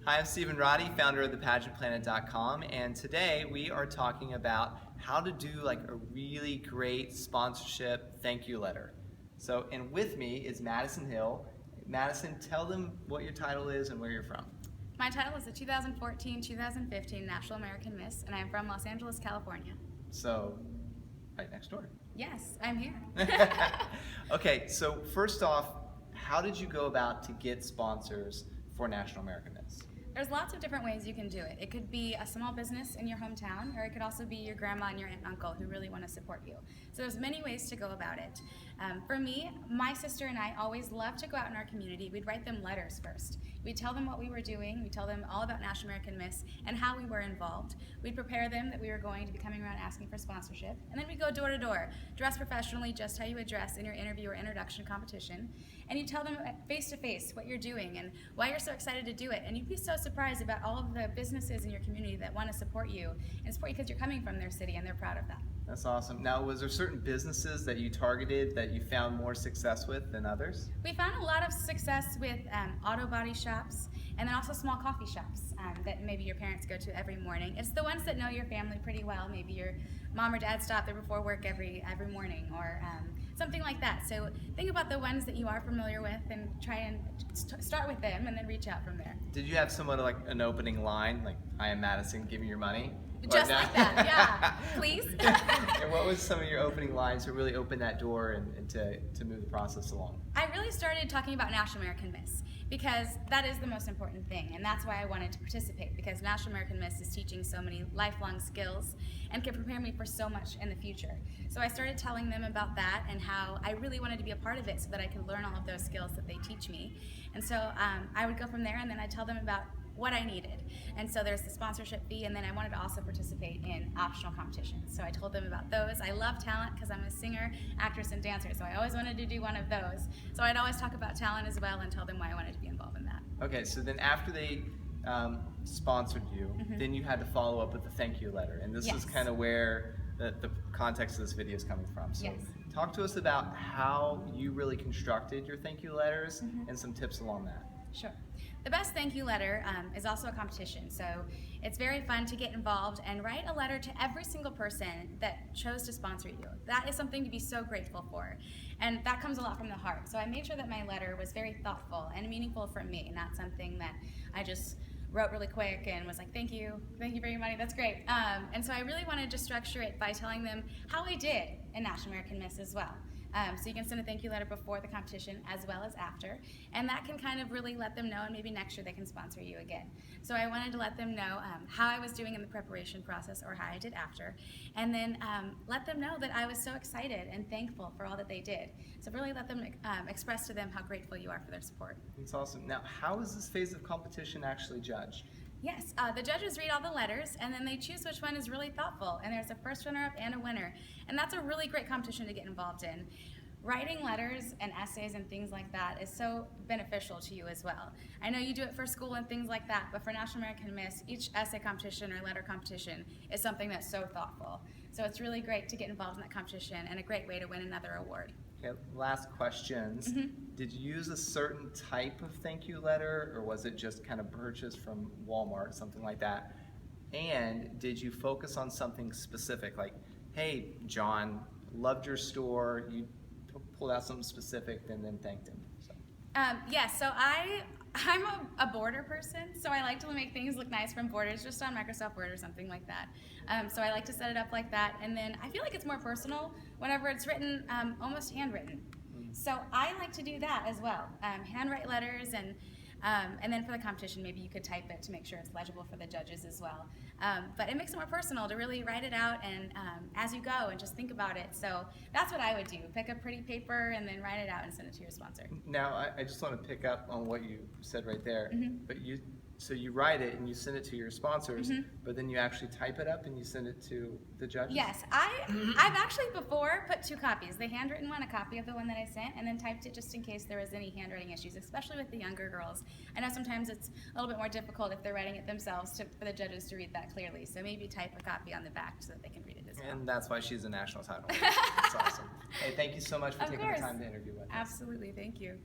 Hi, I'm Stephen Roddy, founder of the PageantPlanet.com, and today we are talking about how to do like a really great sponsorship thank you letter. And with me is Madison Hill. Madison, tell them what your title is and where you're from. My title is the 2014-2015 National American Miss, and I am from Los Angeles, California. So, right next door. Yes, I'm here. Okay, so first off, how did you go about to get sponsors for National American Miss? There's lots of different ways you can do it. It could be a small business in your hometown, or it could also be your grandma and your aunt and uncle who really want to support you. So there's many ways to go about it. For me, my sister and I always loved to go out in our community. We'd write them letters first. We'd tell them what we were doing. We'd tell them all about National American Miss and how we were involved. We'd prepare them that we were going to be coming around asking for sponsorship. And then we'd go door to door, dress professionally, just how you would dress in your interview or introduction competition. And you tell them face to face what you're doing and why you're so excited to do it. And you'd be so surprised about all of the businesses in your community that want to support you and support you because you're coming from their city and they're proud of that. That's awesome. Now, was there certain businesses that you targeted that you found more success with than others? We found a lot of success with auto body shops and then also small coffee shops that maybe your parents go to every morning. It's the ones that know your family pretty well. Maybe your mom or dad stop there before work every morning or something like that. So think about the ones that you are familiar with and try and start with them and then reach out from there. Did you have someone like an opening line, like, "I am Madison, give me your money"? Just like that, yeah. Please. And what was some of your opening lines to really open that door and to move the process along? I really started talking about National American Miss because that is the most important thing, and that's why I wanted to participate, because National American Miss is teaching so many lifelong skills and can prepare me for so much in the future. So I started telling them about that and how I really wanted to be a part of it so that I could learn all of those skills that they teach me. And so I would go from there, and then I'd tell them about what I needed. And so there's the sponsorship fee, and then I wanted to also participate in optional competitions. So I told them about those. I love talent because I'm a singer, actress, and dancer, so I always wanted to do one of those. So I'd always talk about talent as well and tell them why I wanted to be involved in that. Okay, so then after they sponsored you, then you had to follow up with a thank you letter. And this is kind of where the context of this video is coming from. So talk to us about how you really constructed your thank you letters and some tips along that. Sure. The best thank you letter is also a competition, so it's very fun to get involved and write a letter to every single person that chose to sponsor you. That is something to be so grateful for, and that comes a lot from the heart. So I made sure that my letter was very thoughtful and meaningful for me, not something that I just wrote really quick and was like, thank you for your money, that's great. And so I really wanted to structure it by telling them how I did in National American Miss as well. So you can send a thank you letter before the competition as well as after, and that can kind of really let them know, and maybe next year they can sponsor you again. So I wanted to let them know how I was doing in the preparation process or how I did after, and then let them know that I was so excited and thankful for all that they did. So really let them express to them how grateful you are for their support. That's awesome. Now, how is this phase of competition actually judged? Yes, the judges read all the letters and then they choose which one is really thoughtful, and there's a first runner-up and a winner, and that's a really great competition to get involved in. Writing letters and essays and things like that is so beneficial to you as well. I know you do it for school and things like that, but for National American Miss, each essay competition or letter competition is something that's so thoughtful. So it's really great to get involved in that competition and a great way to win another award. Okay, last questions. Did you use a certain type of thank you letter, or was it just kind of purchased from Walmart, something like that? And did you focus on something specific, like, hey, John, loved your store, you pulled out something specific and then thanked him? So I'm a border person, so I like to make things look nice from borders, just on Microsoft Word or something like that. So I like to set it up like that, and then I feel like it's more personal whenever it's written, almost handwritten. So I like to do that as well, handwrite letters, and then for the competition, maybe you could type it to make sure it's legible for the judges as well. But it makes it more personal to really write it out and as you go and just think about it. So that's what I would do. Pick a pretty paper and then write it out and send it to your sponsor. Now, I just want to pick up on what you said right there. But so you write it and you send it to your sponsors, but then you actually type it up and you send it to the judges? Yes, I've actually before put two copies, the handwritten one, a copy of the one that I sent, and then typed it just in case there was any handwriting issues, especially with the younger girls. I know sometimes it's a little bit more difficult if they're writing it themselves for the judges to read that clearly, so maybe type a copy on the back so that they can read it as well. And that's why she's a national title. That's awesome. Hey, thank you so much for taking the time to interview with us. Absolutely, thank you.